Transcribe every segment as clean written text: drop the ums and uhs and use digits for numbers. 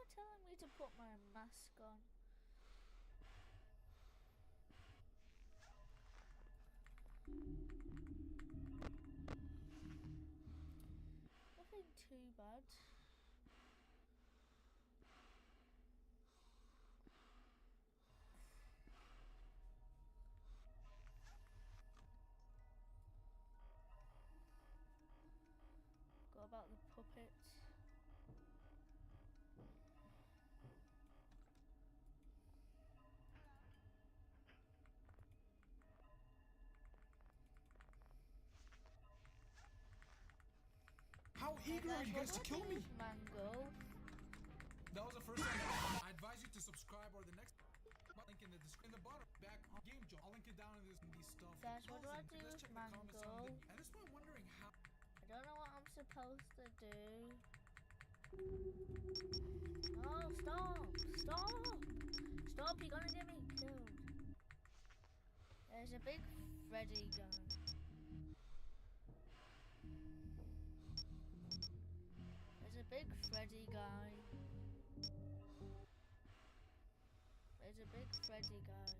not telling me to put my mask on. Nothing too bad. Go about the puppet. How eager are you guys to kill me? Mango. That was the first time. I advise you to subscribe or the next link in the description. In the bottom back on Game Joe. I'll link it down in this stuff. Guys, what do I do with Mango? At this point, I'm wondering how. I don't know what I'm supposed to do. Oh, stop! Stop! Stop, you're gonna get me killed. There's a big Freddy gun. There's a big Freddy guy. There's a big Freddy guy.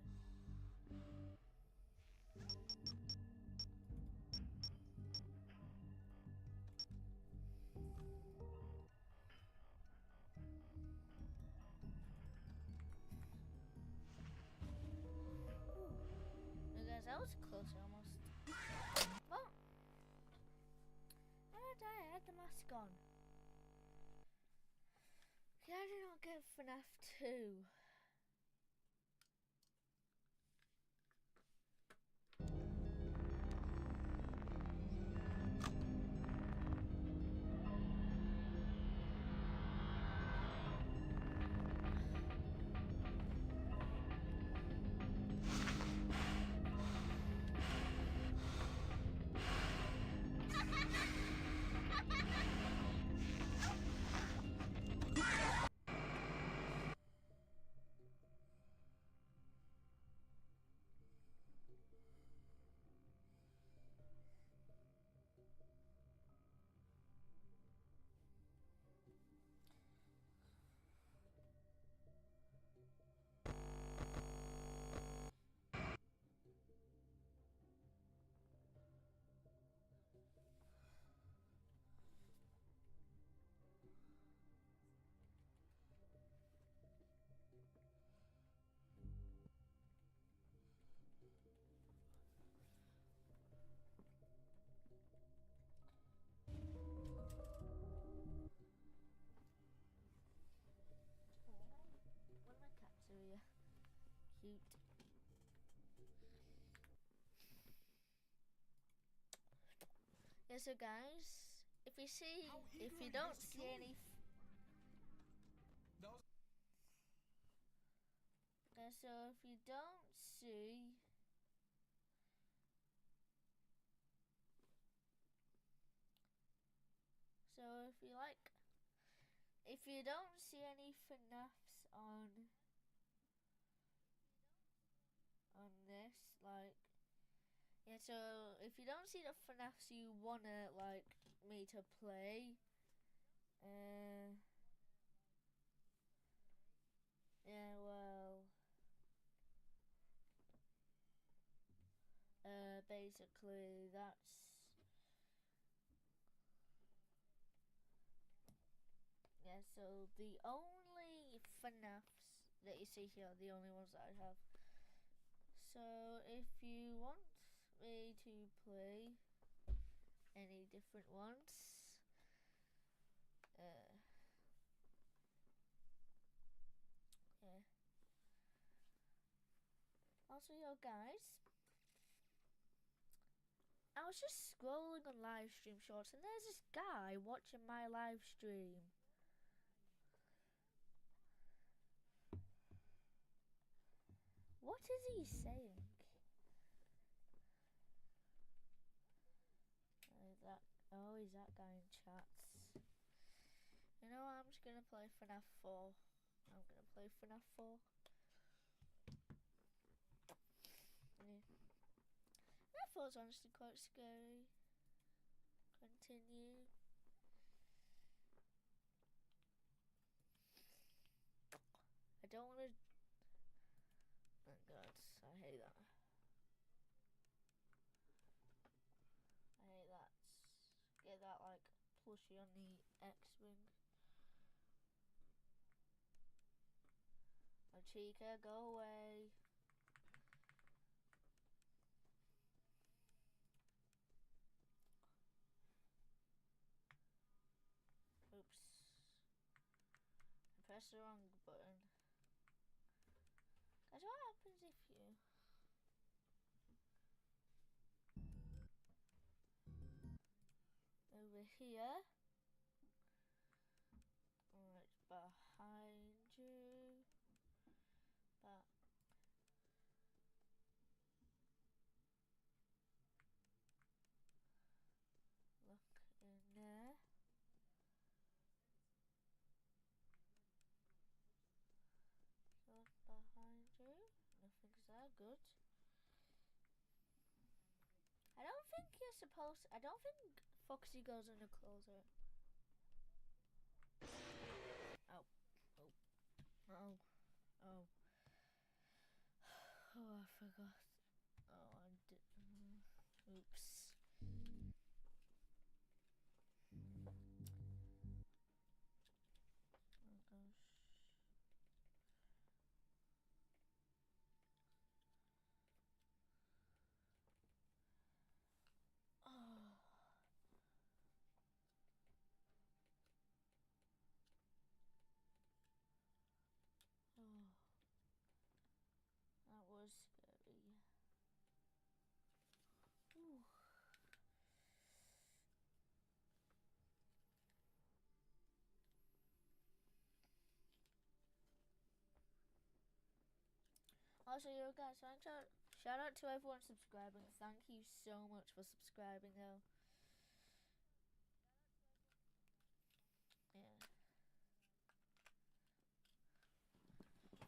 That was close almost. What? How did I had the mask on? How did I not get FNAF 2? What are my cats are here? Cute. Yeah, so guys, if you don't see any so if you don't see if you don't see any FNAFs on this, like, yeah, so if you don't see the FNAFs you wanna like me to play, yeah, well, basically that's, yeah, so the only FNAFs that you see here are the only ones that I have. So if you want me to play any different ones, yeah. Also, yo guys, I was just scrolling on live stream shorts and there's this guy watching my live stream. What is he saying? He's that guy in chats. You know what, I'm just gonna play FNAF 4. I'm gonna play FNAF 4. Yeah. That was honestly quite scary. Continue. hate that. I hate that. Get that like plushie on the X-Wing. Oh, Chica, go away. Oops. I pressed the wrong button. Guys, what happens if you... Over here. Right, behind you. Back. Look in there. Look behind you. Nothing's there. Good. I don't think you're supposed to, I don't think Foxy goes in the closet. Oh. Oh. Oh. Oh. Oh, I forgot. Oh, I did. Oops. Oh gosh. Oh. Oh. That was scary. Ooh. Also, you guys, shout out to everyone subscribing. Thank you so much for subscribing, though. Yeah.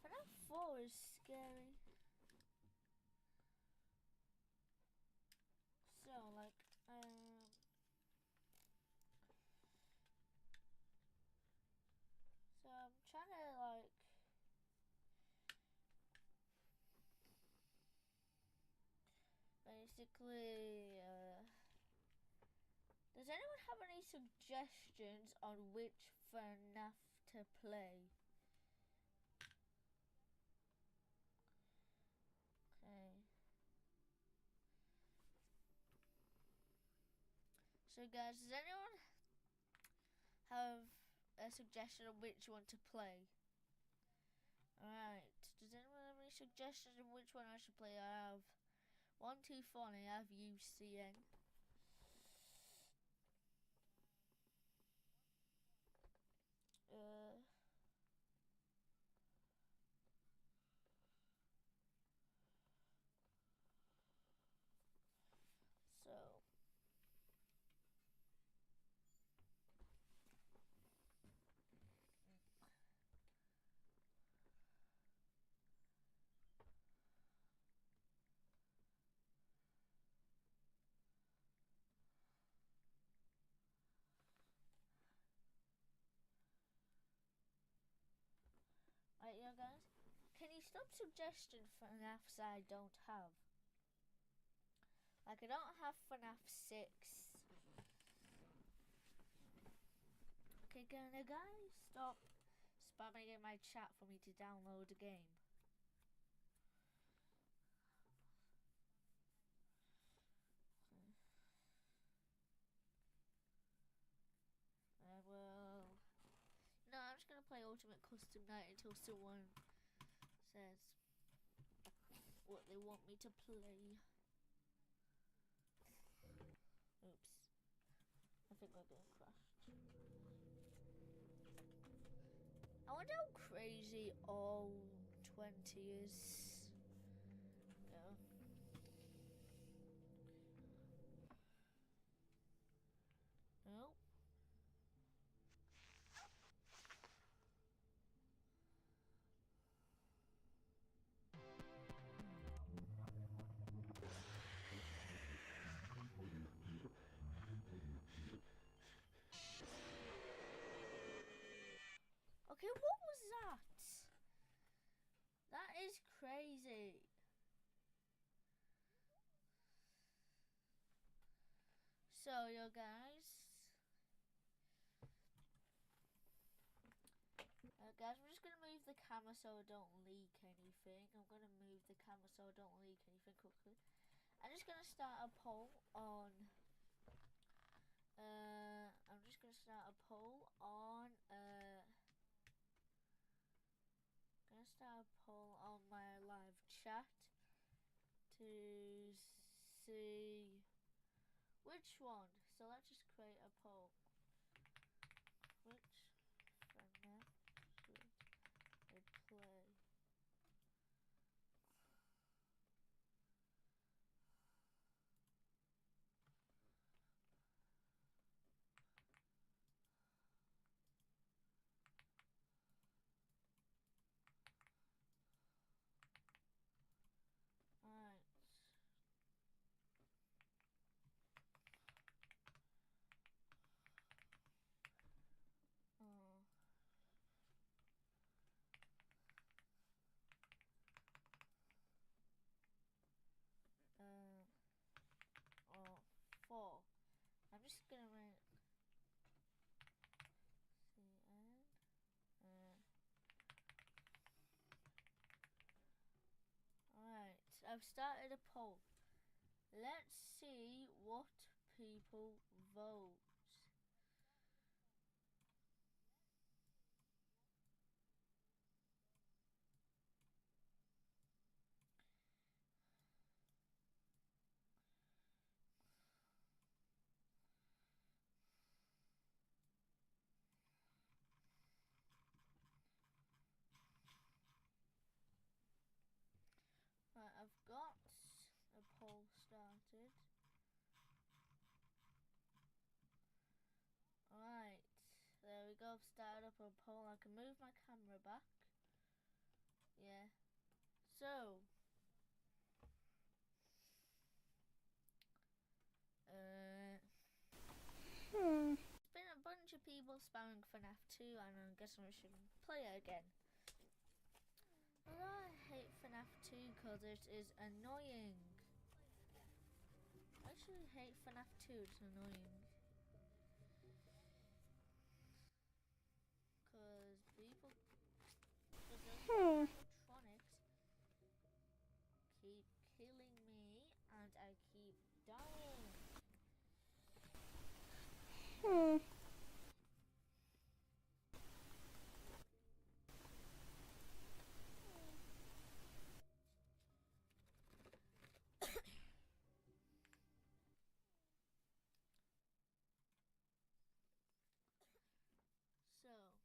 FNAF 4 is scary. So, like, so I'm trying to, like, basically, does anyone have any suggestions on which FNAF to play? Okay. So guys, does anyone have a suggestion on which one to play? Alright. Does anyone have any suggestions on which one I should play? I have 124 and I have UCN. So right, you guys, can you stop suggesting FNAFs I don't have? Like, I don't have FNAF 6. Okay, can you guys stop spamming in my chat for me to download the game? Well, no, I'm just gonna play Ultimate Custom Night until someone says what they want me to play. Oops. I think we're getting crashed. I wonder how crazy all 20 is. Yeah. No. Okay, what was that? That is crazy. So, yo guys. Guys, I'm just gonna move the camera so I don't leak anything. I'm gonna move the camera so I don't leak anything quickly. I'm just gonna start a poll on. I'm just gonna start a poll on. Gonna start a poll on my live chat to see which one. So let's just create a poll. Which FNAF should I play? Alright. Oh. Or 4. I'm just gonna write CN. Alright, I've started a poll. Let's see what people vote. Right, I've got a poll started. Alright, there we go. I've started up a poll. I can move my camera back. Yeah. So, there's been a bunch of people spamming FNAF 2, and I'm guessing we should play it again. I hate FNAF 2 because it is annoying. I actually hate FNAF 2, it's annoying. Because people, because those animatronics keep killing me and I keep dying. So, D for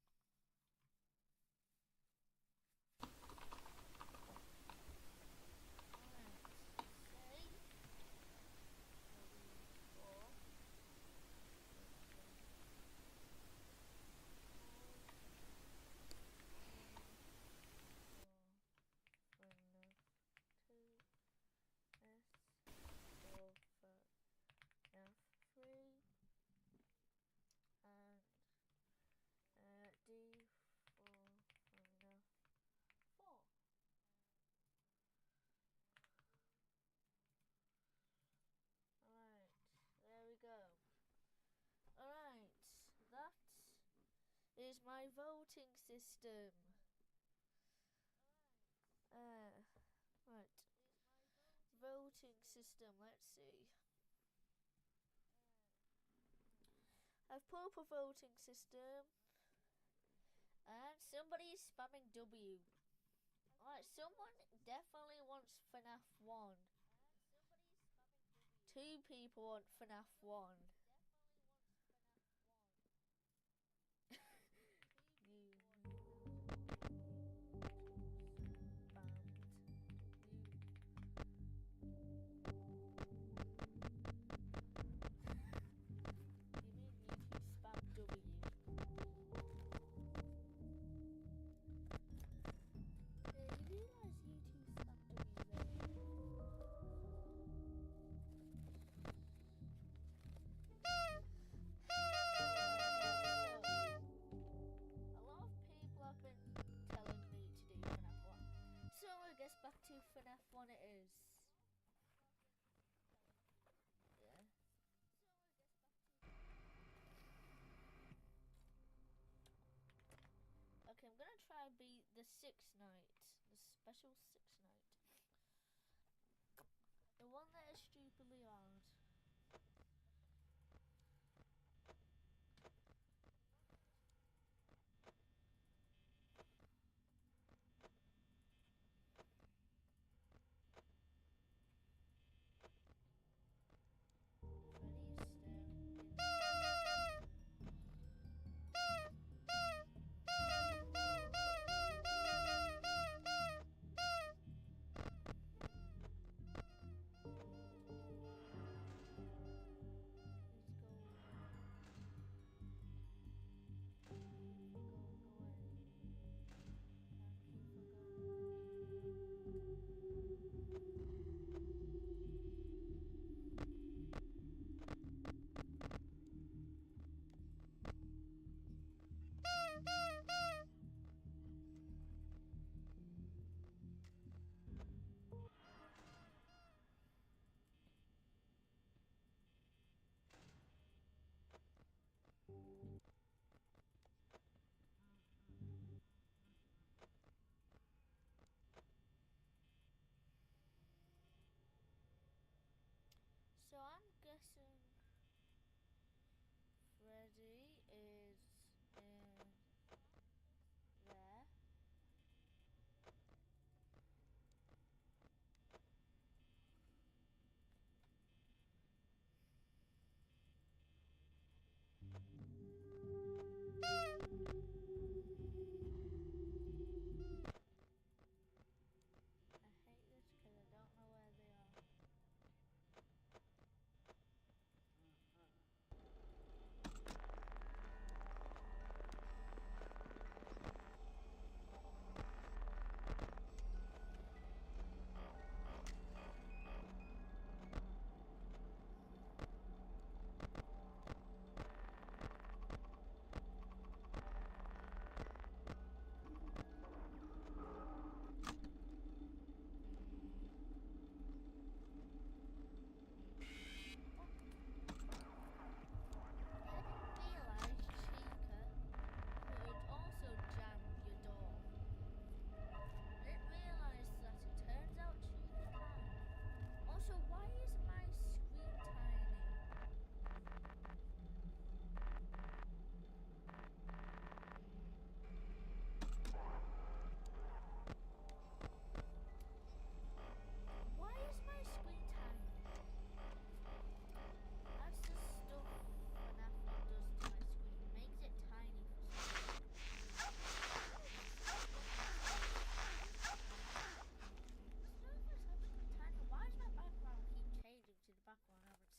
FNAF 4. Alright, there we go. Alright, that is my voting system. Right. Voting system, let's see. I've put up a voting system. And somebody is spamming W. Alright, someone definitely wants FNAF 1. 2 people want FNAF 1. So I guess back to FNAF 1 it is. Yeah. I'm gonna try beat the 6th night, the special 6th night, the one that is stupidly hard. So I'm guessing Freddy is in there. I hate this because I don't know where they are.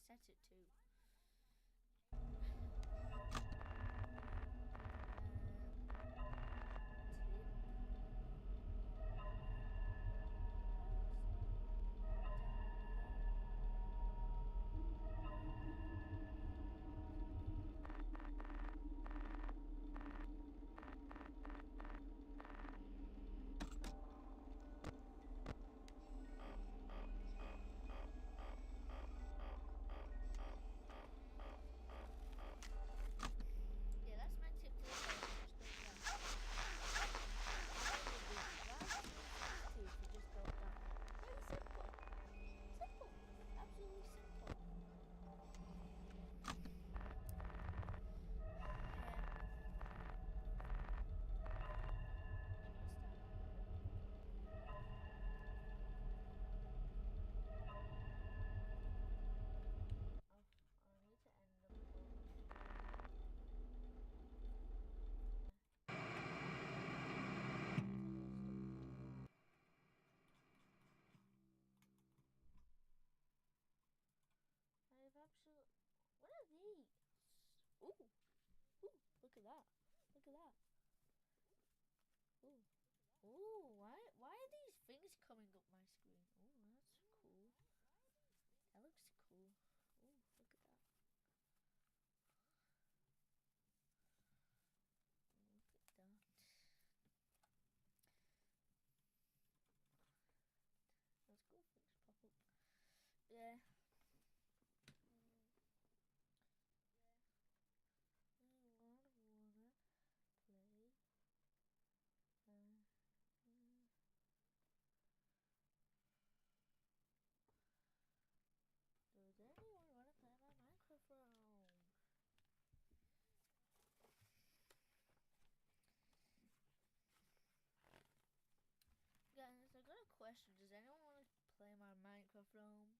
Set it to. Absolutely. What are these? Ooh, ooh! Look at that! Look at that! Ooh, ooh! Why are these things coming up my screen? Oh, that's cool. That looks cool. Ooh, look at that! Look at that! Those cool things pop up. Yeah. question. Does anyone want to play my Minecraft roam?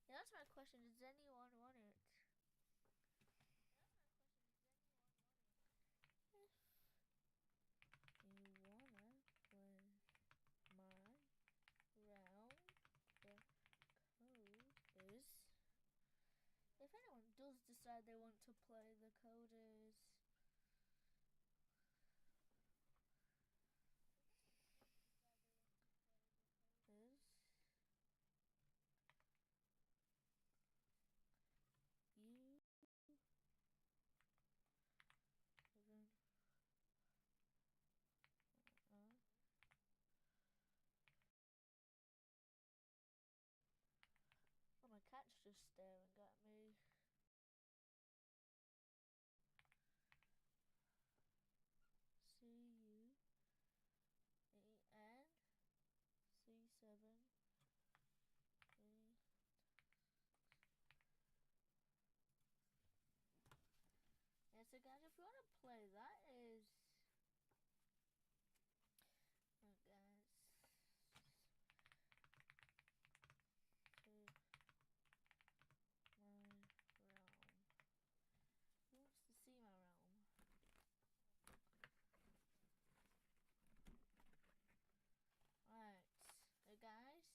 Yeah, that's my question. Does anyone want it? If you wanna play my realm, the code is. If anyone does decide they want to play, the code is. You even oh, my cat's just staring at me. C-U-E-N-C-7 Yeah, so guys, if you want to play, that is. Oh, guys. To my realm. Who wants to see my realm? Alright. So, guys.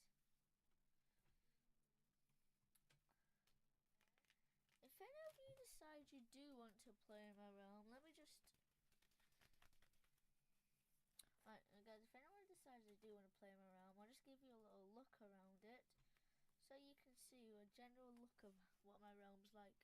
If any of you decide you do want to play in my realm, let me just. Alright, guys, if anyone decides they do want to play in my realm, I'll just give you a little look around it, so you can see a general look of what my realm's like.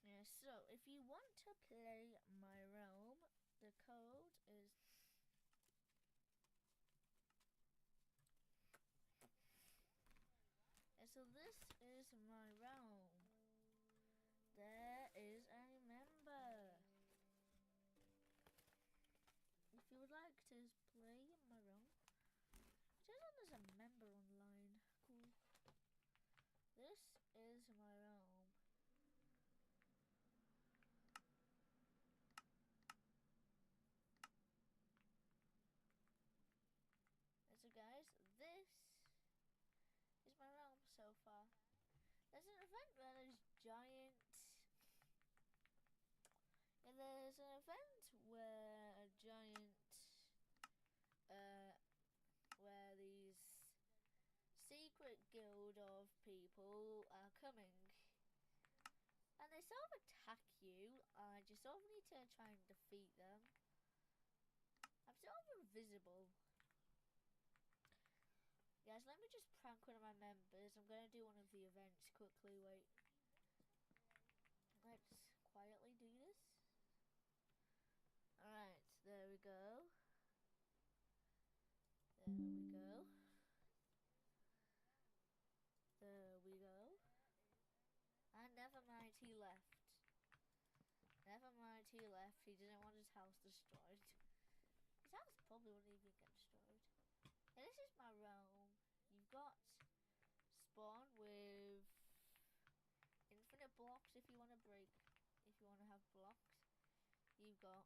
Yeah, so if you want to play my realm, the code is. And so this is my realm. There is a member. If you would like to play in my realm, there's a member online. Cool. This is my realm. And so guys, this is my realm so far. There's an event where there's giant. And there's an event where a giant, where these secret guild of people are coming. And they sort of attack you, and you sort of need to try and defeat them. I'm sort of invisible. Guys, let me just prank one of my members. I'm going to do one of the events quickly, wait. Let's quietly do this. Alright, there we go. There we go. There we go. And never mind, he left. Never mind, he left. He didn't want his house destroyed. His house probably wouldn't even get destroyed. And this is my realm. You've got spawn with infinite blocks if you want to break, if you want to have blocks. You've got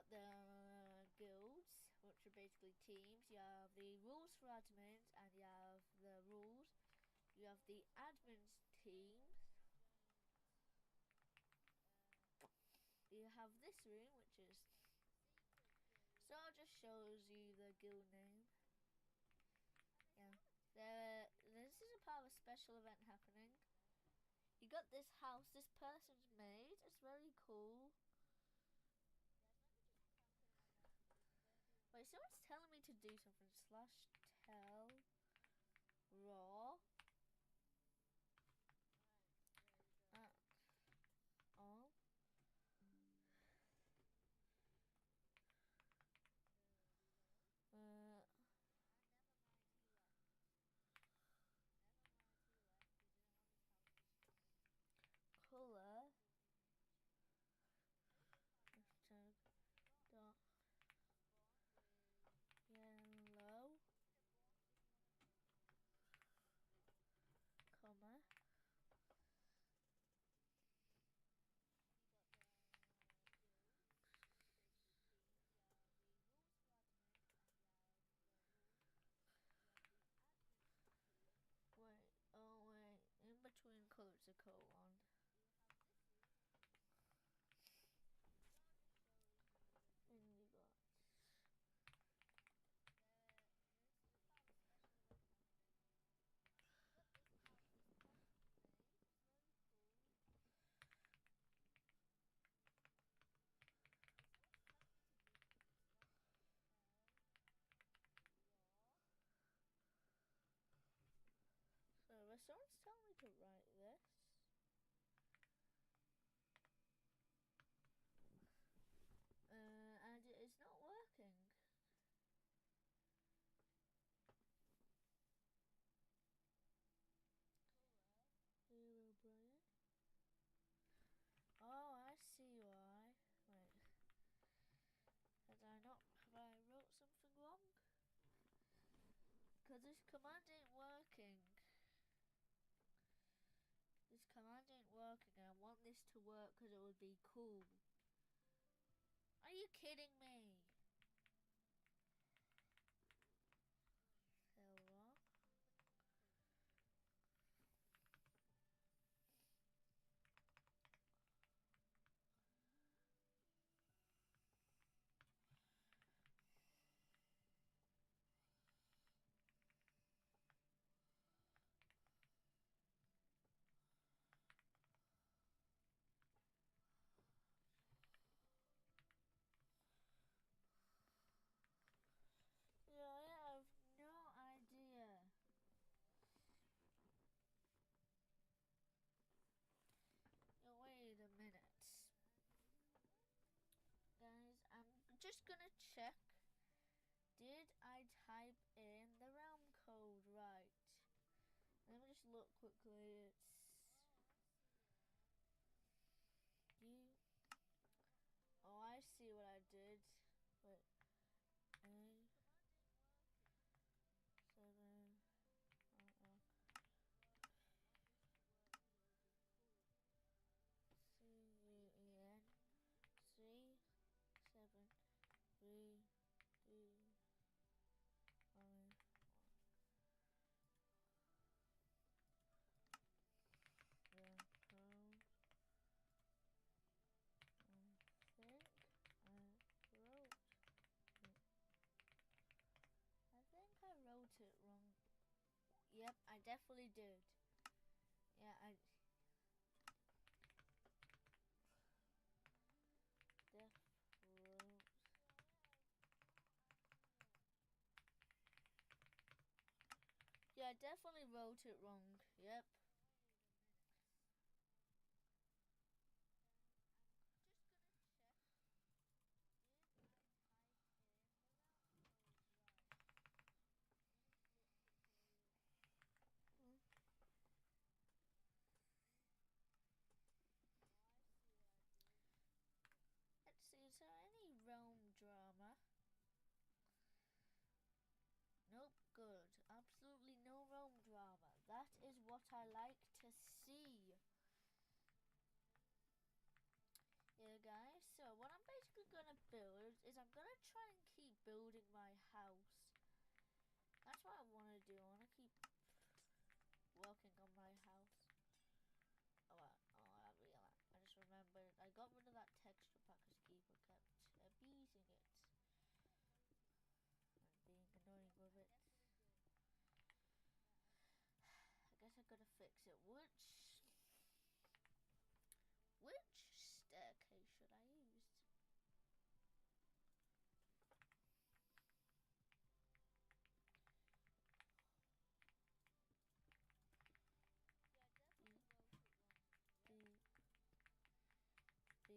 the guilds, which are basically teams. You have the rules for admins, and you have the rules. You have the admins teams. You have this room, which is. So it just shows you the guild name. Yeah. This is a part of a special event happening. You got this house this person's made. It's very cool. Wait, someone's telling me to do something. /tell raw all. Color hashtag dot physical one. Then you got so someone's telling me to write this. And it's not working. Hero Brian. Oh, I see why. Wait. Have I wrote something wrong? Because this command ain't working. This command ain't working and I want this to work because it would be cool. Are you kidding me? Hello? Yeah, I have no idea. Yo, wait a minute. Guys, I'm just gonna check. Did I type in the realm code right? Let me just look quickly. It's you. Oh, I see what I did. Wait. A 7. CUEN 3 7 3 2 5 1. The code. I think I wrote it. I think I wrote it wrong. Yep, I definitely did. Yeah, I wrote. Yeah, I definitely wrote it wrong. Yep. Let's see, is there any realm drama? Nope, good. Absolutely no realm drama. That is what I like to see. Yeah, guys, so what I'm basically gonna build is I'm gonna try and keep building my house. That's what I wanna do. I wanna keep working on my house. I just remembered. I got rid of that texture pack because people kept abusing it and being annoying with it. I guess I gotta fix it. Which staircase should I use? B.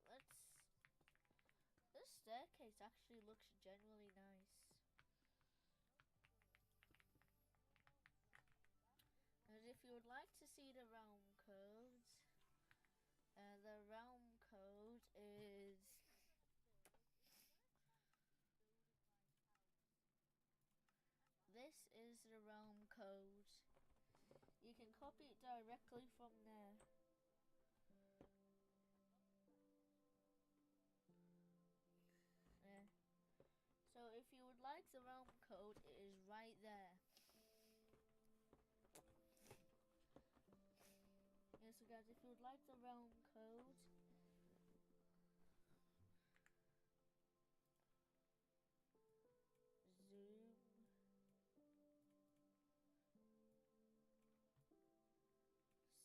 Okay, this staircase actually looks genuinely nice. And if you would like to see the realm codes, the realm code is this is the realm code. directly from there. Yeah. So if you would like the realm code, it is right there. Yeah, so guys, if you would like the realm code, zoom.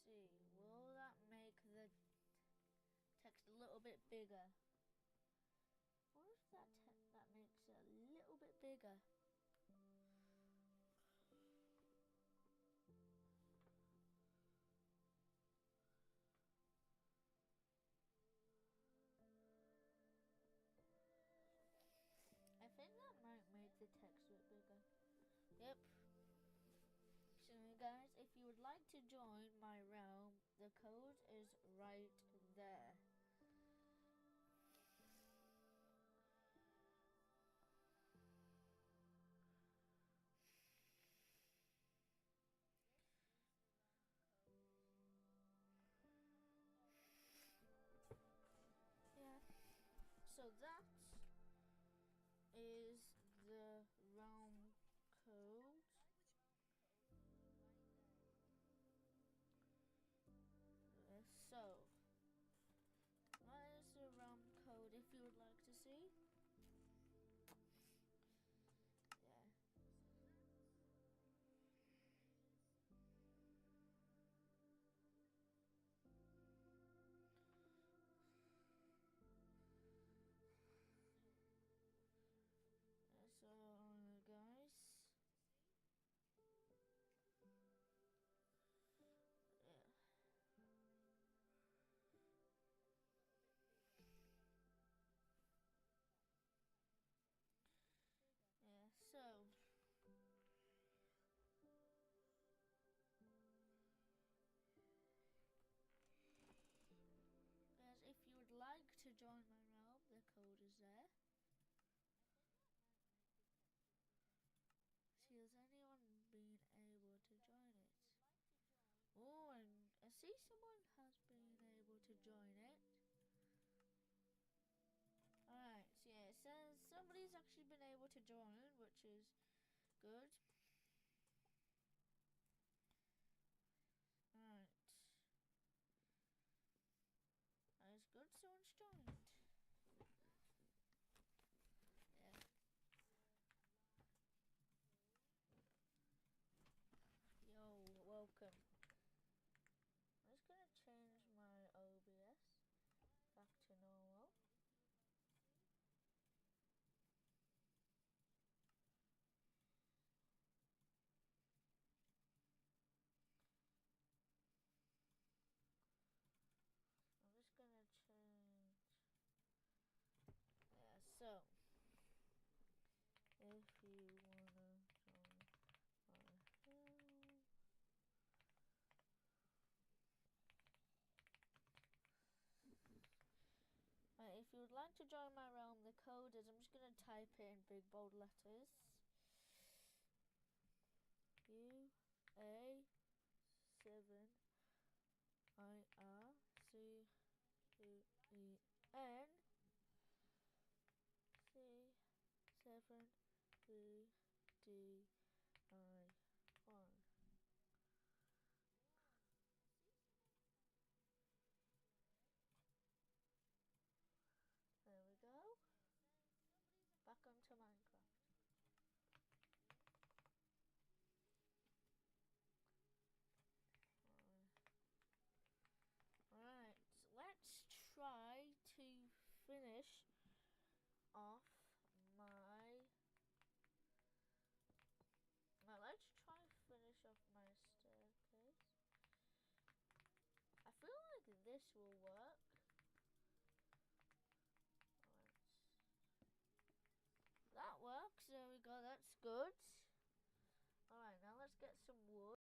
See, will that make the text a little bit bigger? What if that makes it a little bit bigger? I think that might make the text a bit bigger. Yep. So guys, if you would like to join my realm, the code is right there. Yeah. So that is the realm code. So that is the realm code if you would like to see. Yeah. So guys. Yeah. Yeah, so guys, if you would like to join my realm, the code is there. See, has anyone been able to join it? Oh, and I see someone has been able to join it. Alright, so yeah, it says somebody's actually been able to join, which is good. Alright. That is good, someone's joined. Yeah. Yo, welcome. I'm just gonna change my OBS back to normal. I'm just gonna change. Yeah, so if you wanna join my realm, if you would like to join my realm, the code is, I'm just gonna type it in big bold letters. UA7IRCUEN C7VDI1. There we go. Back onto Minecraft. Alright, let's try to finish off my... Now let's try finish off my staircase. I feel like this will work. That works, there we go, that's good. Alright, now let's get some wood.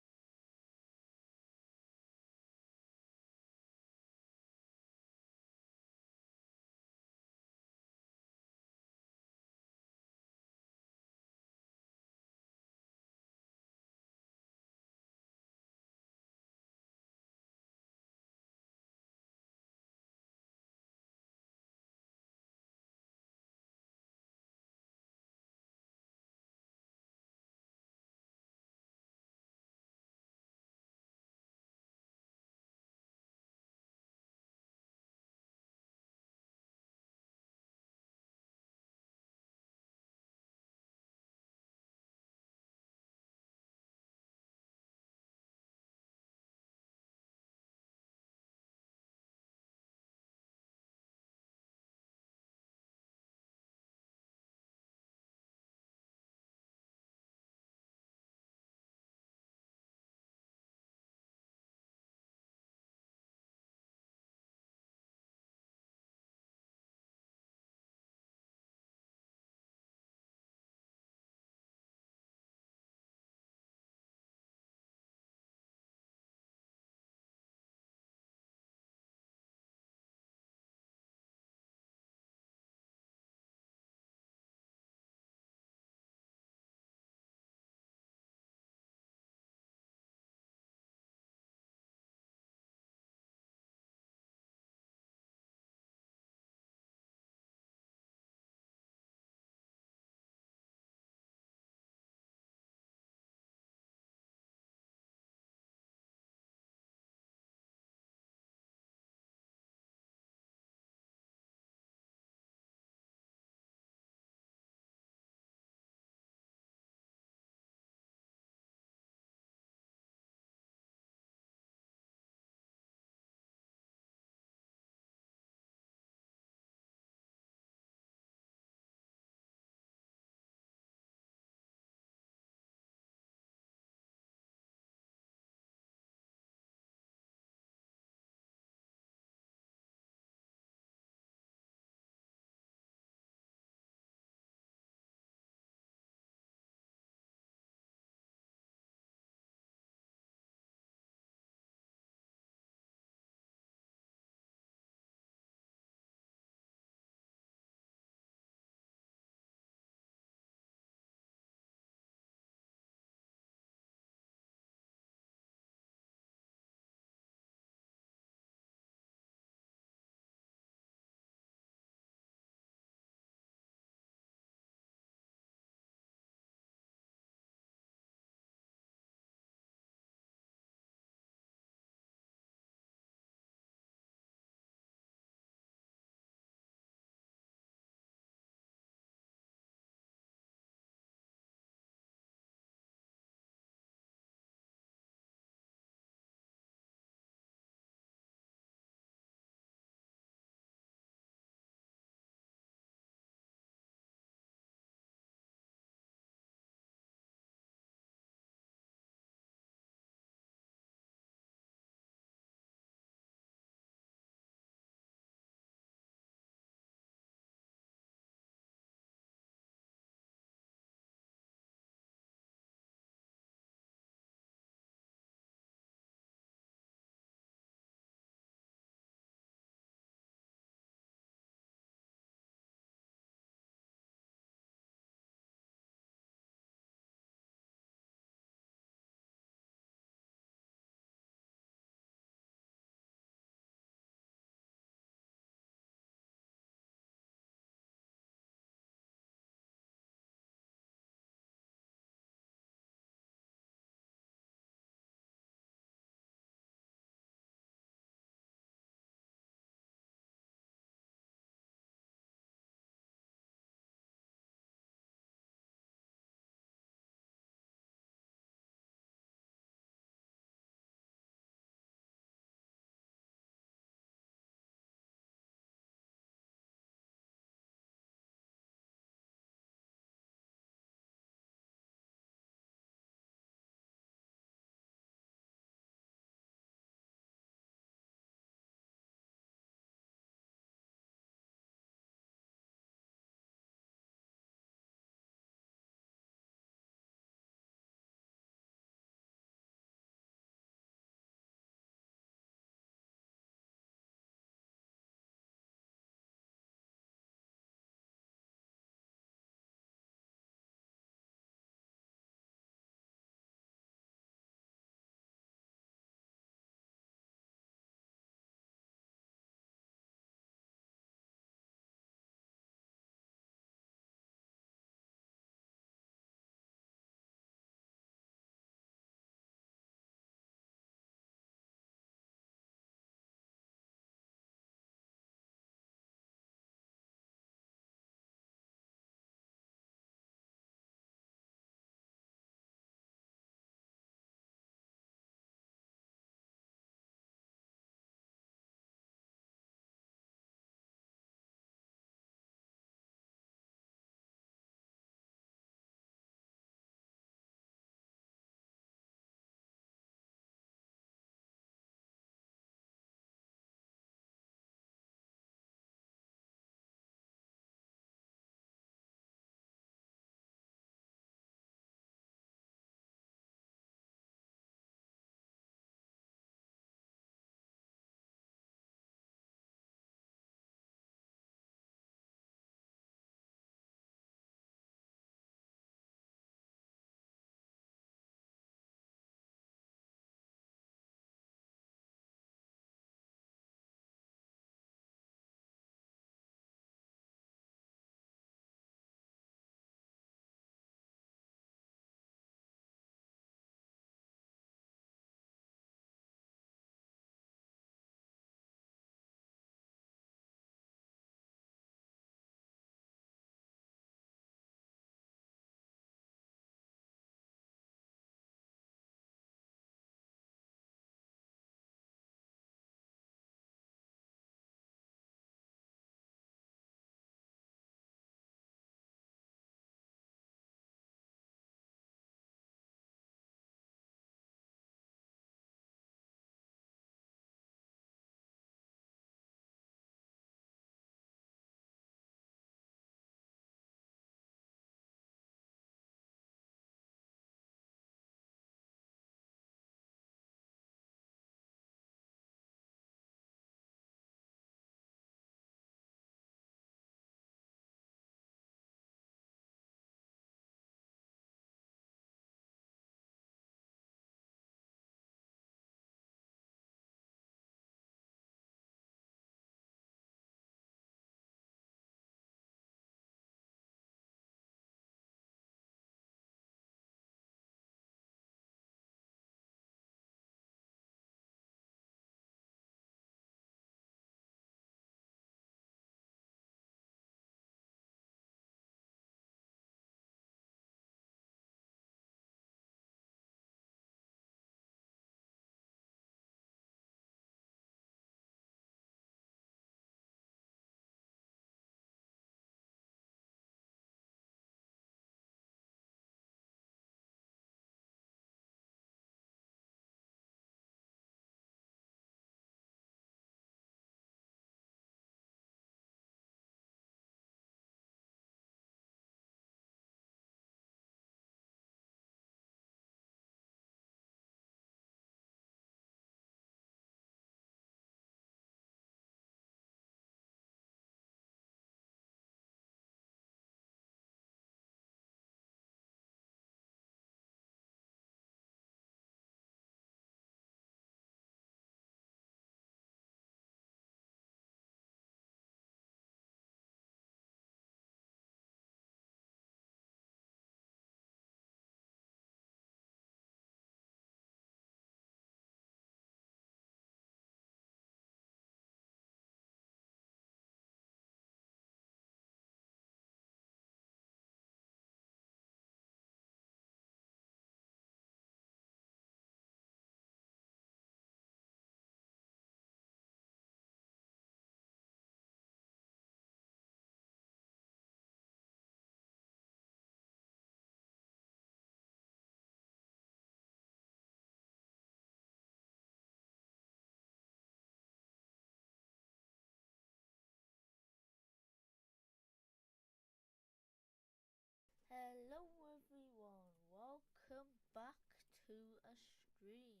welcome back to a stream.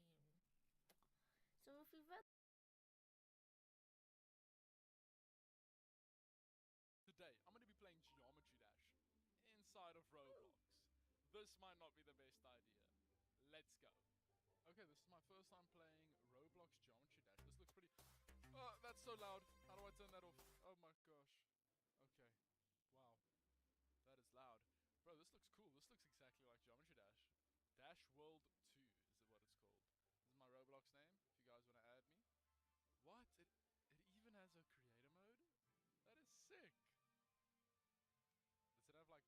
So if you've read Today, I'm going to be playing Geometry Dash inside of Roblox. This might not be the best idea. Let's go. Okay, this is my first time playing Roblox Geometry Dash. This looks pretty... Oh, that's so loud. How do I turn that off? Oh my gosh. Okay. Wow. That is loud. Bro, this looks cool. This looks exactly like Geometry Dash. Dash World 2 is what it's called. This is my Roblox name, if you guys want to add me. What? It even has a creator mode? That is sick. Does it have like...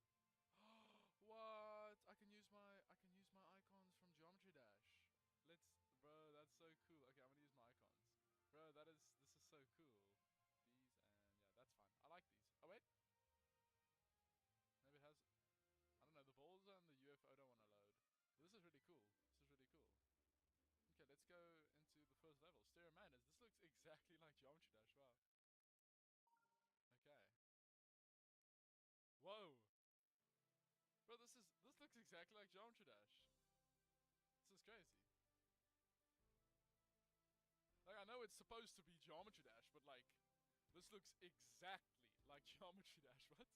What? I can use my icons from Geometry Dash. Bro, that's so cool. Okay, I'm gonna use my icons. Bro, this is so cool. These and yeah, that's fine. I like these. Oh wait. Maybe it has, I don't know, the balls and the UFO don't want to load. This is really cool. This is really cool. Okay, let's go into the first level. Stereo Madness. This looks exactly like Geometry Dash. Wow. Okay. Whoa. Bro, this looks exactly like Geometry Dash. This is crazy. Like, I know it's supposed to be Geometry Dash, but like, this looks exactly like Geometry Dash. What?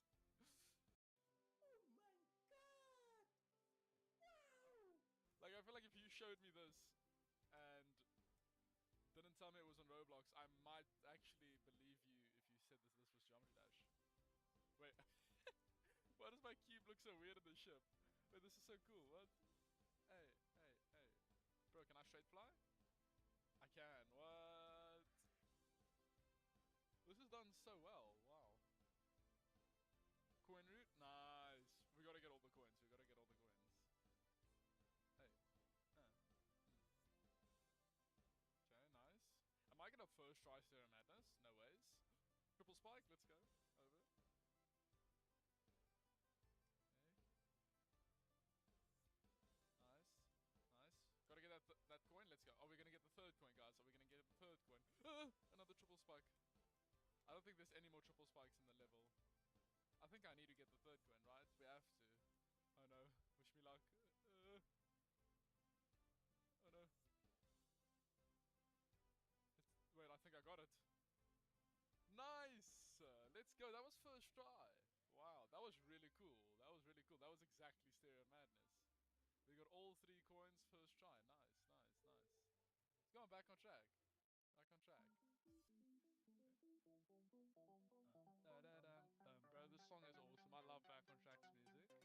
Oh my god! Wow! Like, I feel like if you showed me this and didn't tell me it was on Roblox, I might actually believe you if you said this was Geometry Dash. Wait. Why does my cube look so weird in the ship? Wait, this is so cool. What? Hey. Bro, can I straight fly? I can. What? This is done so well. Wow. Coin route? Nice. We gotta get all the coins. Hey. Okay, nice. Am I gonna first try Stereo Madness? No ways. Triple spike, let's go. Over. Okay. Nice. Gotta get that coin, let's go. Are we gonna get the third coin, guys? Are we gonna get the third coin? Another triple spike. I don't think there's any more triple spikes in the level. I think I need to get the third coin, right? We have to. Oh no. Wish me luck. Oh no. Wait, I think I got it. Nice! Let's go. That was first try. Wow, that was really cool. That was exactly Stereo Madness. We got all 3 coins first try. Nice. Let's go back on track. Bro, this song is awesome. I love Back on Track's music.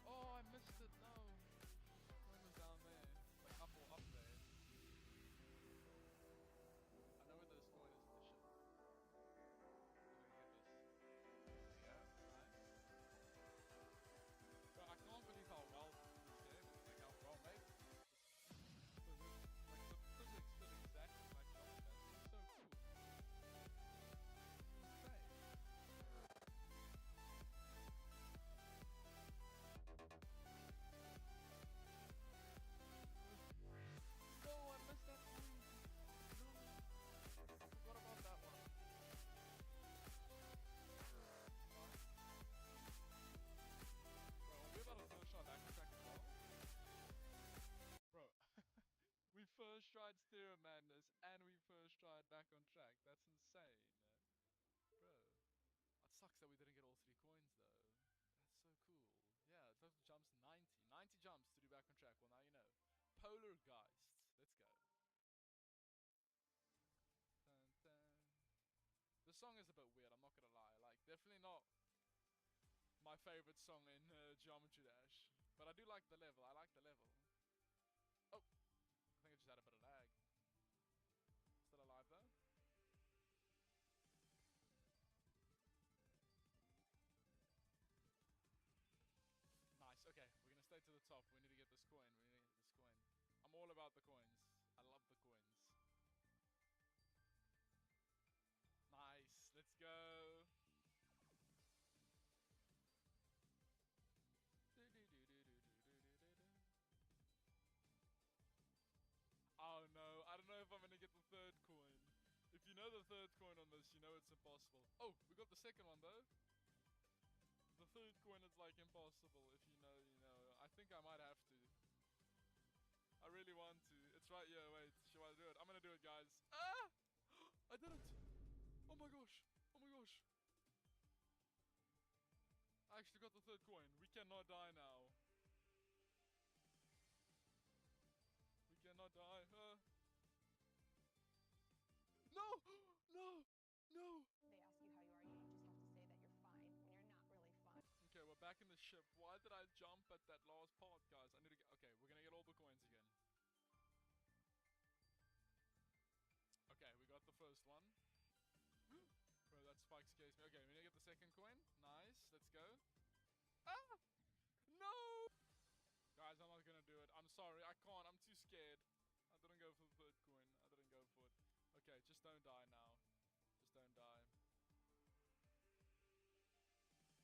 Oh, I missed it. No. Coin was down there. Like up there. I know where this coin is in the ship. I'm gonna get this. There we go. Nice. Bro, I can't believe how well this game is. Like how well made it is. Like the physics fit exactly like Geometry Dash. It's so cool. Insane. No, I missed that one. No. I forgot about that one. Bro, are we about to first try back on track as well? Bro, we first tried Stereo Madness and we first tried back on track. That's insane. Bro, it sucks that we didn't get all 3 coins though. That's so cool. Yeah, total jumps 90. 90 jumps to do back on track. Well, now you know. Polargeist. Let's go. Dun, dun. The song is a bit weird, I'm not gonna lie. Like, definitely not my favorite song in Geometry Dash. But I do like the level. Oh, I think I just had a bit of lag. Still alive though? Nice, okay. We're gonna stay to the top. We need to get this coin. I'm all about the coins. I love the coins. know the third coin on this, you know it's impossible. Oh, we got the second one though. The third coin is like impossible if you know, you know. I think I might have to. I really want to. It's right here, wait. Should I do it? I'm gonna do it, guys. Ah! I did it! Oh my gosh. Oh my gosh. I actually got the third coin. We cannot die now. We cannot die. No! No! No! They ask you how you are, you just have to say that you're fine when you're not really fine. Okay, we're back in the ship. Why did I jump at that last part, guys? I need to get... Okay, we're gonna get all the coins again. Okay, we got the first one. Bro, that spike scares me. Okay, we need to get the second coin. Nice, let's go. Ah! No! Guys, I'm not gonna do it. I'm sorry, I can't. I'm too scared. I didn't go for the third coin. I didn't go for it. Okay, just don't die now. Just don't die. Come on.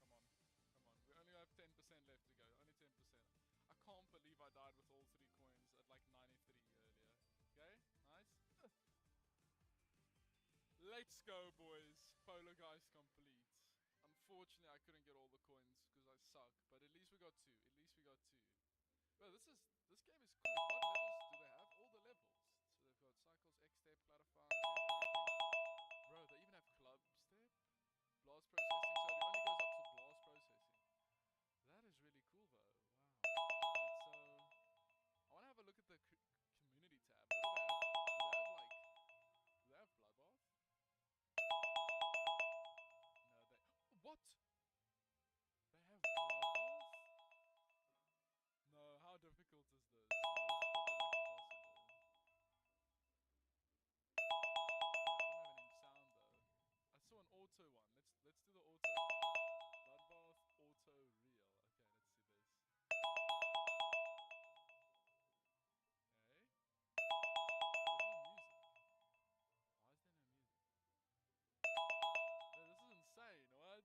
Come on. We only have 10% left to go. Only 10%. I can't believe I died with all 3 coins at like 93 earlier. Okay, nice. Let's go, boys. Polar guys complete. Unfortunately, I couldn't get all the coins because I suck. But at least we got 2. At least we got 2. Bro, this game is cool. What levels do they have? All the levels. So they've got cycles, X-step, clarifying, everything. Bro, they even have club step, blast processing. So it only goes up to blast processing. That is really cool, though. Wow. Right, so I want to have a look at the community tab. What do they have? Do they have bloodbath? No, they. What? They have bloodbath? No, how difficult is this? No, this is probably like impossible. Okay, I don't have any sound though. I saw an auto one. Let's do the auto one. Bloodbath auto real. Okay, let's see this. Okay. There's no music. Why is there no music? Bro, this is insane. What?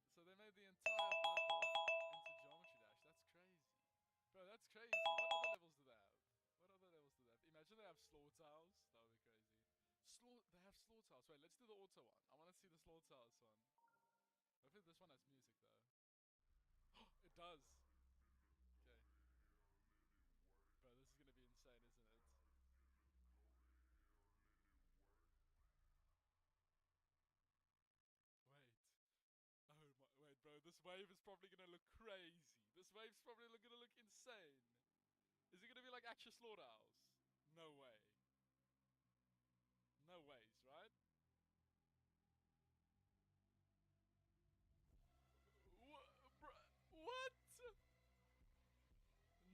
So they made the entire bloodbath into Geometry Dash. That's crazy. Bro, that's crazy. What other levels do they have? What other levels do they have? Imagine they have Slaughterhouse. That would be crazy. They have Slaughterhouse. Wait, let's do the auto one. I want to see the Slaughterhouse one. Hopefully this one has music though. It does. Okay. Bro, this is gonna be insane, isn't it? Wait. Oh my, wait, bro. This wave is probably gonna look crazy. This wave's probably gonna look insane. Is it gonna be like actual Slaughterhouse? No way. No ways, right? Bro, what?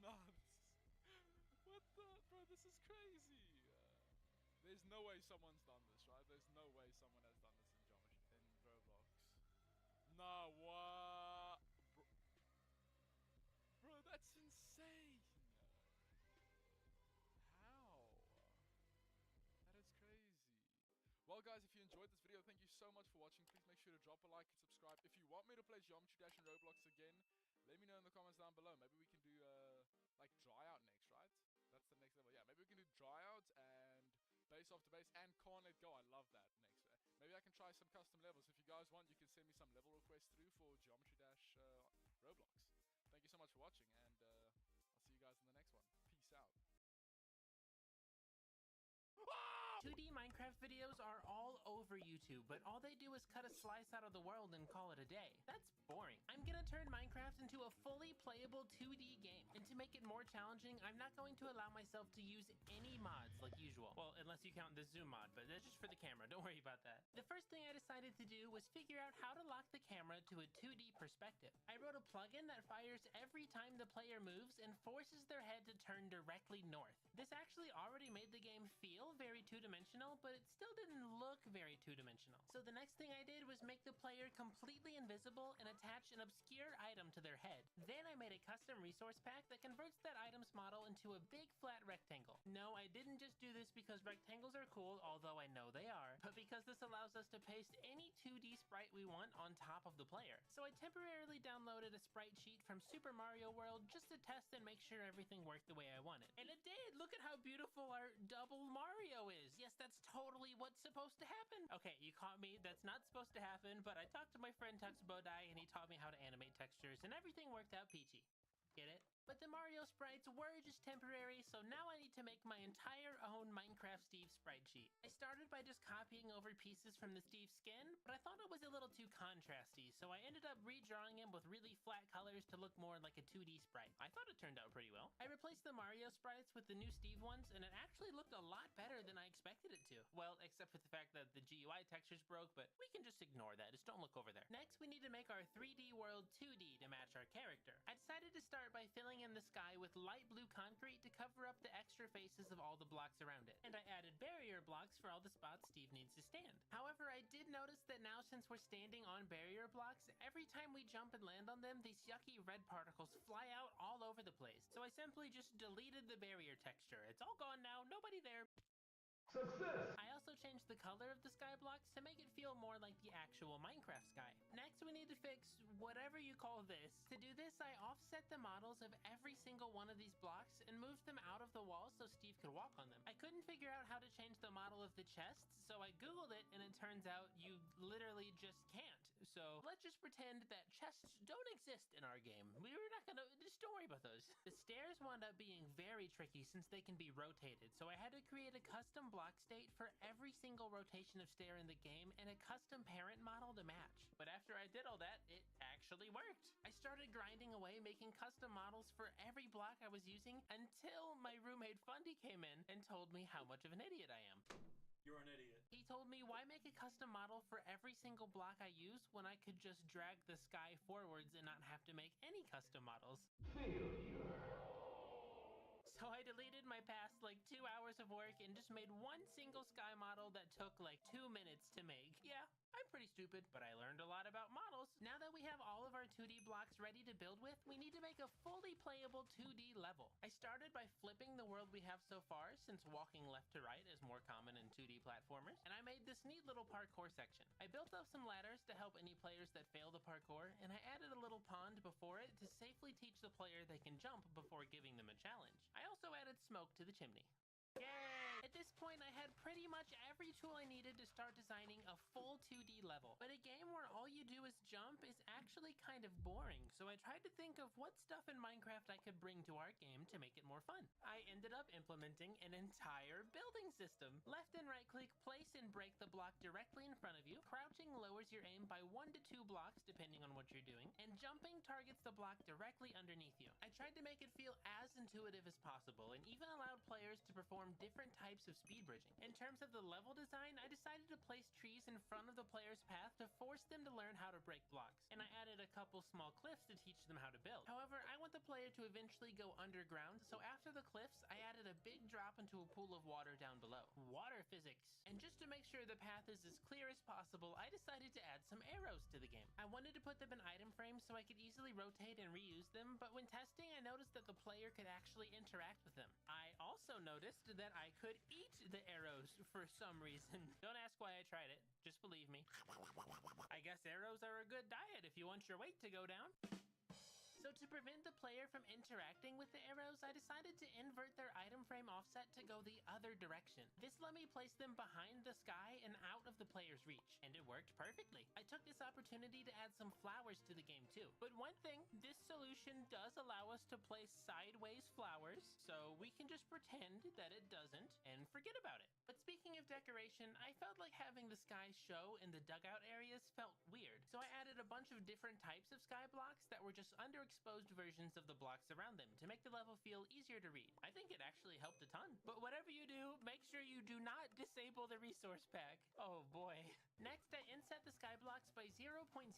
Nah, what the? Bro, this is crazy. There's no way someone's done this, right? There's no way someone has done this in Roblox. Nah, what? Bro, that's insane. How? That is crazy. Well, guys, if you enjoyed this video, thank you so much for watching. Please make sure to drop a like and subscribe. If you want me to play Geometry Dash and Roblox again, let me know in the comments down below. Maybe we can do, like, Tryout next, right? That's the next level. Yeah, maybe we can do Tryout and base after base and Can't Let Go. I love that next. Maybe I can try some custom levels. If you guys want, you can send me some level requests through for Geometry Dash Roblox. Thank you so much for watching, and I'll see you guys in the next one. Peace out. 2D Minecraft videos are all over YouTube, but all they do is cut a slice out of the world and call it a day. That's boring. I'm gonna turn Minecraft into a fully playable 2D game. And to make it more challenging, I'm not going to allow myself to use any mods like usual. Well, unless you count the zoom mod, but that's just for the camera. Don't worry about that. The first thing I decided to do was figure out how to lock the camera to a 2D perspective. I wrote a plugin that fires every time the player moves and forces their head to turn directly north. This actually already made the game feel very two-dimensional, but it still didn't look very two-dimensional. So the next thing I did was make the player completely invisible and attach an obscure item to their head. Then I made a custom resource pack that converts that item's model into a big flat rectangle. No, I didn't just do this because rectangles are cool, although I know they are, but because this allows us to paste any 2D sprite we want on top of the player. So I temporarily downloaded a sprite sheet from Super Mario World just to test and make sure everything worked the way I wanted. And it did! Look at how how beautiful our double Mario is. Yes, that's totally what's supposed to happen. Okay, you caught me. That's not supposed to happen, but I talked to my friend Tuxbodai and he taught me how to animate textures and everything worked out peachy. Get it? But the Mario sprites were just temporary, so now I need to make my entire own Minecraft Steve sprite sheet. I started by just copying over pieces from the Steve skin, but I thought it was a little too contrasty, so I ended up redrawing him with really flat colors to look more like a 2D sprite. I thought it turned out pretty well. I replaced the Mario sprites with the new Steve ones, and it actually looked a lot better than I expected it to. Well, except for the fact that the GUI textures broke, but we can just ignore that. Just don't look over there. Next, we need to make our 3D world 2D to match our character. I decided to start by filling in the sky with light blue concrete to cover up the extra faces of all the blocks around it. And I added barrier blocks for all the spots Steve needs to stand. However, I did notice that now since we're standing on barrier blocks, every time we jump and land on them, these yucky red particles fly out all over the place. So I simply just deleted the barrier texture. It's all gone now, nobody there. Success! I also changed the color of the sky blocks to make it feel more like the actual Minecraft sky. Next, we need to fix whatever you call this. To do this, I offset the models of every single one of these blocks and moved them out of the wall so Steve could walk on them. I couldn't figure out how to change the model of the chests, so I googled it and it turns out you literally just can't. So let's just pretend that chests don't exist in our game. We're not gonna, just don't worry about those. The stairs wound up being very tricky since they can be rotated, so I had to create a custom block state for every single rotation of stair in the game and a custom parent model to match. But after I did all that, it actually worked. I started grinding away making custom models for every block I was using until my roommate Fundy came in and told me how much of an idiot I am. You're an idiot. He told me, why make a custom model for every single block I use when I could just drag the sky forwards and not have to make any custom models? Failure. So I deleted my past 2 hours of work and just made one single sky model that took 2 minutes to make. Yeah, I'm pretty stupid, but I learned a lot about models. Now that we have all of our 2D blocks ready to build with, we need to make a fully playable 2D level. I started by flipping the world we have so far, since walking left to right is more common in 2D platformers, and I made this neat little parkour section. I built up some ladders to help any players that fail the parkour, and I added a little pond before it to safely teach the player they can jump before giving them a challenge. I also added smoke to the chimney. Yay! At this point, I had pretty much every tool I needed to start designing a full 2D level. But a game where all you do is jump is actually kind of boring, so I tried to think of what stuff in Minecraft I could bring to our game to make it more fun. I ended up implementing an entire building system. Left and right click, place and break the block directly in front of you. Crouching lowers your aim by 1 to 2 blocks depending on what you're doing, and jumping targets the block directly underneath you. I tried to make it feel as intuitive as possible and even allowed players to perform different types of speed bridging. In terms of the level design, I decided to place trees in front of the player's path to force them to learn how to break blocks, and I added a couple small cliffs to teach them how to build. However, I want the player to eventually go underground, so after the cliffs, I added a big drop into a pool of water down below. Water physics. And just to make sure the path is as clear as possible, I decided to add some arrows to the game. I wanted to put them in item frames so I could easily rotate and reuse them, but when testing, I noticed that the player could actually interact with them. I also noticed that I could eat the arrows for some reason. Don't ask why I tried it, just believe me. I guess arrows are a good diet if you want your weight to go down. So to prevent the player from interacting with the arrows, I decided to invert their item frame offset to go the other direction. This let me place them behind the sky and out of the player's reach, and it worked perfectly. I took this opportunity to add some flowers to the game too. But one thing, this solution does allow us to place sideways flowers, so we can just pretend that it doesn't and forget about it. But speaking of decoration, I felt like having the sky show in the dugout areas felt weird. So I added a bunch of different types of sky blocks that were just underexposed versions of the blocks around them to make the level feel easier to read. I think it actually helped a ton. But whatever you do, make sure you do not disable the resource pack. Oh boy. Next, I inset the sky blocks by 0.05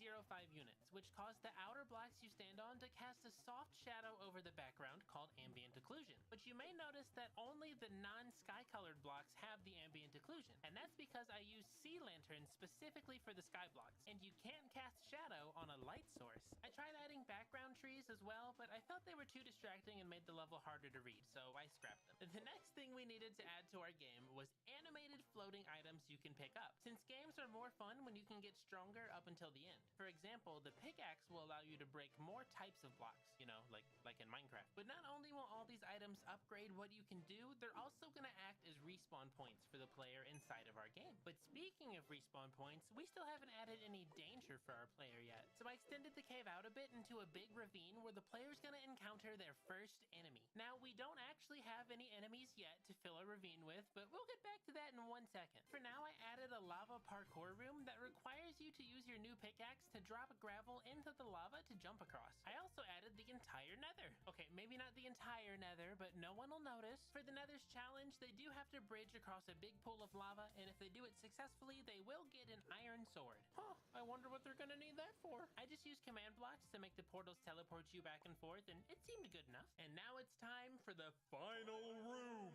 units, which caused the outer blocks you stand on to cast a soft shadow over the background called ambient occlusion. But you may notice that only the non-sky colored blocks have the ambient occlusion, and that's because I used sea lanterns specifically for the sky blocks, and you can't cast shadow on a light source. I tried adding background trees as well, but I felt they were too distracting and made the level harder to read, so I scrapped them. The next thing we needed to add to our game was animated floating items you can pick up, since games are more fun when you can get stronger up until the end. For example, the pickaxe will allow you to break more types of blocks, you know, like in Minecraft. But not only will all these items upgrade what you can do, they're also going to act as respawn points for the player inside of our game. But speaking of respawn points, we still haven't added any danger for our player yet. So I extended the cave out a bit into a big ravine where the player's going to encounter their first enemy. Now, we don't actually have any enemies yet to fill a ravine with, but we'll get back to that in 1 second. For now, I added a lava parkour room that requires you to use your new pickaxe to drop gravel into the lava to jump across. I also added the entire nether. Okay, maybe not the entire nether, but no one will notice. For the nether's challenge, they do have to bridge across a big pool of lava, and if they do it successfully, they will get an iron sword. Huh, I wonder what they're gonna need that for. I just used command blocks to make the portals teleport you back and forth, and it seemed good enough. And now it's time for the final room.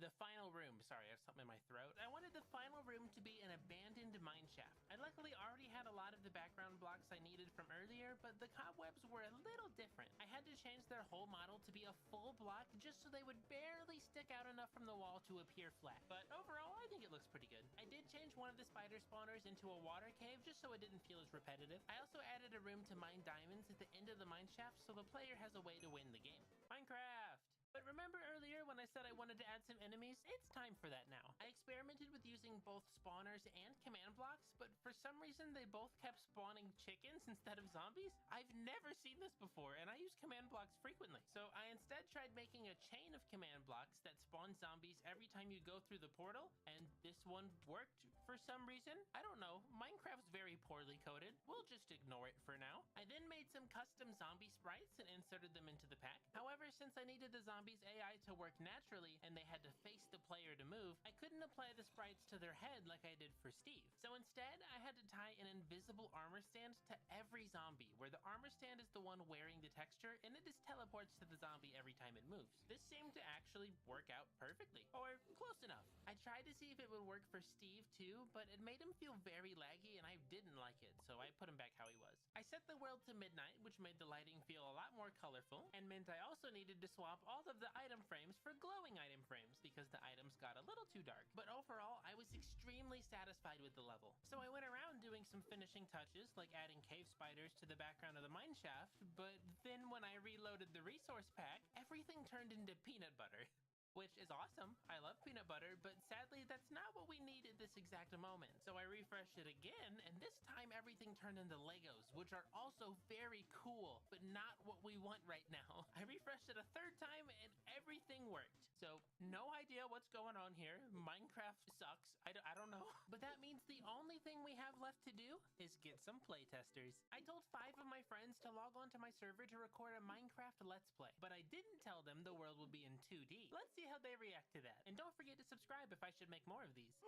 The final room. Sorry, I have something in my throat. I wanted the final room to be an abandoned mine shaft. I luckily already had a lot of the background blocks I needed from earlier, but the cobwebs were a little different. I had to change their whole model to be a full block just so they would barely stick out enough from the wall to appear flat. But overall, I think it looks pretty good. I did change one of the spider spawners into a water cave just so it didn't feel as repetitive. I also added a room to mine diamonds at the end of the mine shaft so the player has a way to win the game. Minecraft! But remember earlier when I said I wanted to add some enemies? It's time for that now. I experimented with using both spawners and command blocks, but for some reason they both kept spawning chickens instead of zombies. I've never seen this before, and I use command blocks frequently. So I instead tried making a chain of command blocks that spawn zombies every time you go through the portal, and this one worked for some reason. I don't know. Minecraft's very poorly coded. We'll just ignore it for now. I then made some custom zombie sprites and inserted them into the pack. However, since I needed the zombies AI to work naturally and they had to face the player to move, I couldn't apply the sprites to their head like I did for Steve. So instead, I had to tie an invisible armor stand to every zombie, where the armor stand is the one wearing the texture and it just teleports to the zombie every time it moves. This seemed to actually work out perfectly, or close enough. I tried to see if it would work for Steve too, but it made him feel very laggy and I didn't like it, so I put him back how he was. I set the world to midnight, which made the lighting feel a lot more colorful, and meant I also needed to swap all of the item frames for glowing item frames because the items got a little too dark. But overall, I was extremely satisfied with the level. So I went around doing some finishing touches, like adding cave spiders to the background of the mine shaft, but then when I reloaded the resource pack, everything turned into peanut butter. Which is awesome. I love peanut butter, but sadly that's not what we need at this exact moment. So I refreshed it again, and this time everything turned into Legos, which are also very cool, but not what we want right now. I refreshed it a third time and everything worked. So no idea what's going on here. Minecraft sucks. I don't know. But that means the only thing we have left to do is get some playtesters. I told 5 of my friends to log on to my server to record a Minecraft Let's Play, but I didn't tell them the world will be in 2D. Let's see how they react to that. And don't forget to subscribe if I should make more of these.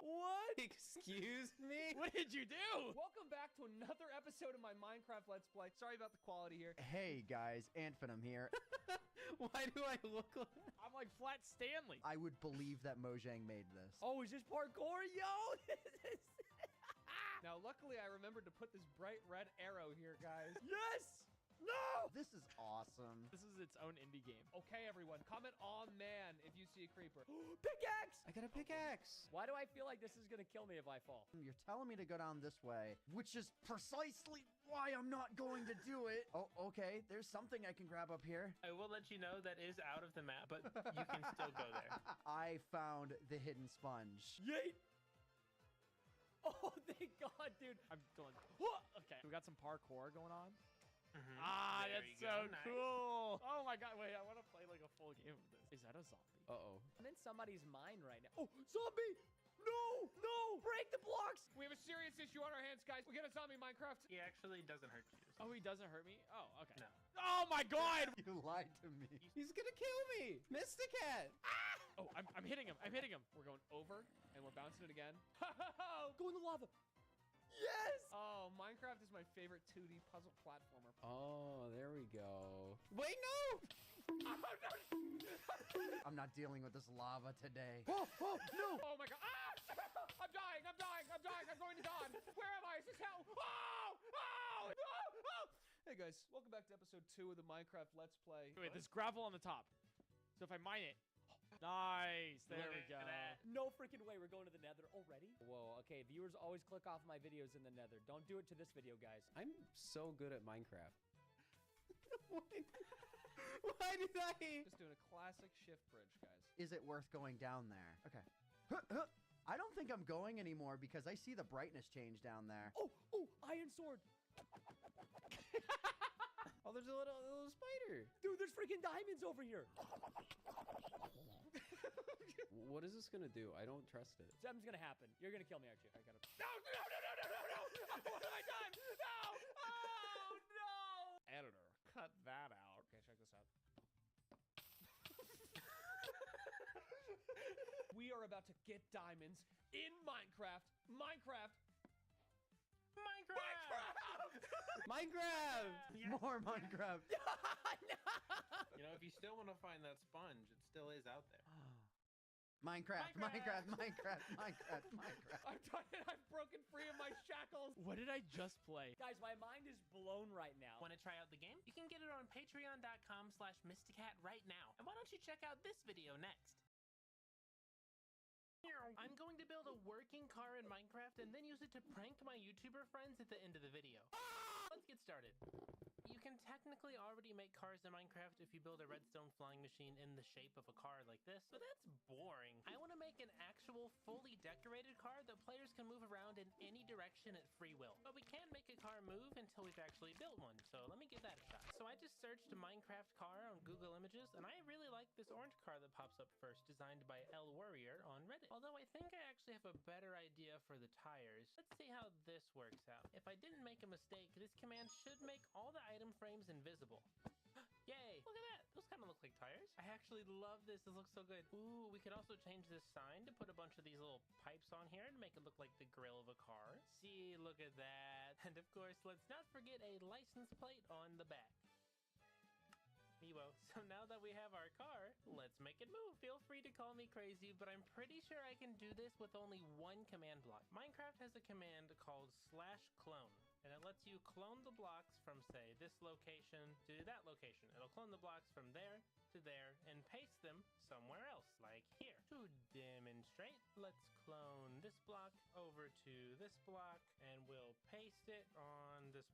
What? Excuse me? What did you do? Welcome back to another episode of my Minecraft Let's Play. Sorry about the quality here. Hey guys, fnaf here. Why do I look like... I'm like Flat Stanley. I would believe that Mojang made this. Oh, is this parkour? Yo, this is... Now, luckily, I remembered to put this bright red arrow here, guys. Yes! No! This is awesome. This is its own indie game. Okay, everyone, comment on man if you see a creeper. Pickaxe! I got a pickaxe. Why do I feel like this is gonna kill me if I fall? You're telling me to go down this way, which is precisely why I'm not going to do it. Oh, okay. There's something I can grab up here. I will let you know that is out of the map, but you can still go there. I found the hidden sponge. Yeet! Oh, thank God, dude. I'm going. Okay, we got some parkour going on. There That's you so go. Nice. cool. Oh my God, wait, I want to play like a full game of this. Is that a zombie? Uh-oh. I'm in somebody's mind right now. Oh, zombie! No, no, break the blocks. We have a serious issue on our hands, guys. We got a zombie in Minecraft. He actually doesn't hurt you. Oh, he doesn't hurt me? Oh, okay. No. Oh my God! You lied to me. He's gonna kill me! Mr. Cat! Oh, I'm hitting him. I'm hitting him. We're going over, and we're bouncing it again. Go in the lava. Yes! Oh, Minecraft is my favorite 2D puzzle platformer. Oh, there we go. Wait, no! I'm not dealing with this lava today. Oh, no! Oh my God! Ah! I'm dying! I'm dying! I'm dying! I'm going to God! Where am I? Is this hell? Oh! Oh! Oh! Hey guys, welcome back to episode 2 of the Minecraft Let's Play. Wait, there's gravel on the top. So if I mine it, Nice. There we Look go. at that. No freaking way. We're going to the nether already? Whoa, okay. Viewers always click off my videos in the nether. Don't do it to this video, guys. I'm so good at Minecraft. Why did I? Just doing a classic shift bridge, guys. Is it worth going down there? Okay. I don't think I'm going anymore because I see the brightness change down there. Oh, iron sword. Oh, there's a little spider. Dude, there's freaking diamonds over here. What is this gonna do? I don't trust it. Something's gonna happen. You're gonna kill me, aren't you? I gotta. No! What have I done? No! Oh, no! Editor, cut that out. Okay, check this out. We are about to get diamonds in Minecraft. Minecraft. More Minecraft. You know, if you still want to find that sponge, it still is out there. Minecraft. I'm done. I've broken free of my shackles. What did I just play? Guys, my mind is blown right now. Want to try out the game? You can get it on patreon.com/mysticat right now. And why don't you check out this video next? I'm going to build a working car in Minecraft and then use it to prank my YouTuber friends at the end of the video. Let's get started. You can technically already make cars in Minecraft if you build a redstone flying machine in the shape of a car like this, but that's boring. I want to make an actual fully decorated car that players can move around in any direction at free will. But we can't make a car move until we've actually built one, so let me give that a shot. So I just searched Minecraft car on Google Images, and I really like this orange car that pops up first, designed by L Warrior on Reddit. Although I think I actually have a better idea for the tires. Let's see how this works out. If I didn't make a mistake, this command should make all the item frames invisible. Yay! Look at that! Those kind of look like tires. I actually love this. This looks so good. Ooh, we could also change this sign to put a bunch of these little pipes on here to make it look like the grill of a car. See, look at that. And of course, let's not forget a license plate on the back. Miwo. So now that we have our car, let's make it move. Feel free to call me crazy, but I'm pretty sure I can do this with only one command block. Minecraft has a command called /clone, and it lets you clone the blocks from, say, this location to that location. It'll clone the blocks from there to there and paste them somewhere else, like here. To demonstrate, let's clone this block over to this block, and we'll paste it on this